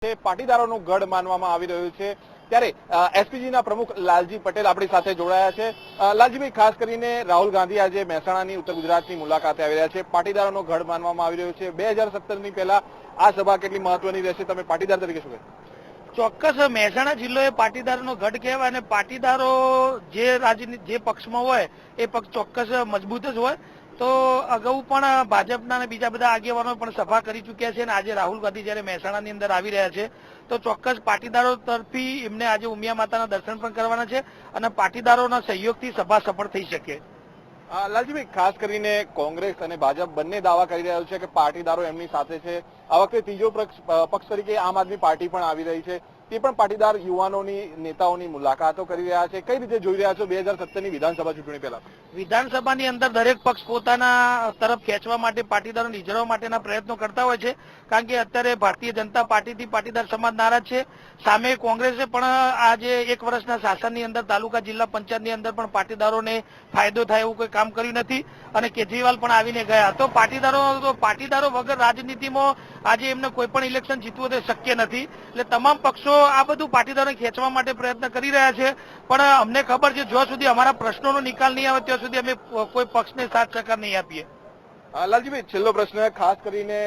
પાટીદારોનો ગઢ માનવામાં આવી રહ્યું છે ત્યારે એસપીજીના પ્રમુખ લાલજી પટેલ આપણી સાથે જોડાયા છે। લાલજીભાઈ, ખાસ કરીને રાહુલ ગાંધી આજે મહેસાણાની ઉત્તર ગુજરાતની મુલાકાતે આવી રહ્યા છે। પાટીદારોનો ગઢ માનવામાં આવી રહ્યો છે। 2017ની પહેલા આ સભા કેટલી મહત્વની રહેશે, તમે પાટીદાર તરીકે શું કહેશો? ચોક્કસ મહેસાણા જિલ્લો એ પાટીદારોનો ગઢ કહેવાય અને પાટીદારો જે પક્ષમાં હોય એ પક્ષ ચોક્કસ મજબૂત જ હોય। તો અગાઉ પણ ભાજપના અને બીજા બધા આગેવાનો પણ સભા કરી ચૂક્યા છે અને આજે રાહુલ ગાંધી જયારે મહેસાણાની અંદર આવી રહ્યા છે તો ચોક્કસ પાટીદારો તરફી એમને આજે ઉમિયા માતાના દર્શન પણ કરવાના છે અને પાટીદારોના સહયોગથી સભા સફળ થઈ શકે। લાલજીભાઈ, ખાસ કરીને કોંગ્રેસ અને ભાજપ બંને દાવા કરી રહ્યા છે કે પાટીદારો એમની સાથે છે। આ વખતે ત્રીજો પક્ષ તરીકે આમ આદમી પાર્ટી પણ આવી રહી છે, તે પણ પાટીદાર યુવાનોની નેતાઓની મુલાકાતો કરી રહ્યા છે। કઈ રીતે જોઈ રહ્યા છો 2017ની વિધાનસભા ચૂંટણી પહેલા? વિધાનસભાની અંદર દરેક પક્ષ પોતાના તરફ ખેંચવા માટે પાટીદારોને રીઝવવા માટેના પ્રયત્નો કરતા હોય છે, કારણ કે અત્યારે ભારતીય જનતા પાર્ટીથી પાટીદાર સમાજ નારાજ છે। સામે કોંગ્રેસે પણ આજે 1 વર્ષના શાસનની અંદર તાલુકા જિલ્લા પંચાયતની અંદર પણ પાટીદારોને ફાયદો થાય એવું કોઈ કામ કર્યું નથી અને કેજરીવાલ પણ આવીને ગયા। તો પાટીદારો વગર રાજનીતિમાં આજે એમને કોઈ પણ ઇલેક્શન જીતવું તે શક્ય નથી। એટલે તમામ પક્ષો આ બધું પાટીદારોને ખેંચવા માટે પ્રયત્ન કરી રહ્યા છે, પણ અમને ખબર છે જ્યાં સુધી અમારા પ્રશ્નોનો નિકાલ નહીં આવે ત્યાં સુધી અમે કોઈ પક્ષને સાથ સહકાર નહીં આપીએ। લાલજીભાઈ, છેલ્લો પ્રશ્ન ખાસ કરીને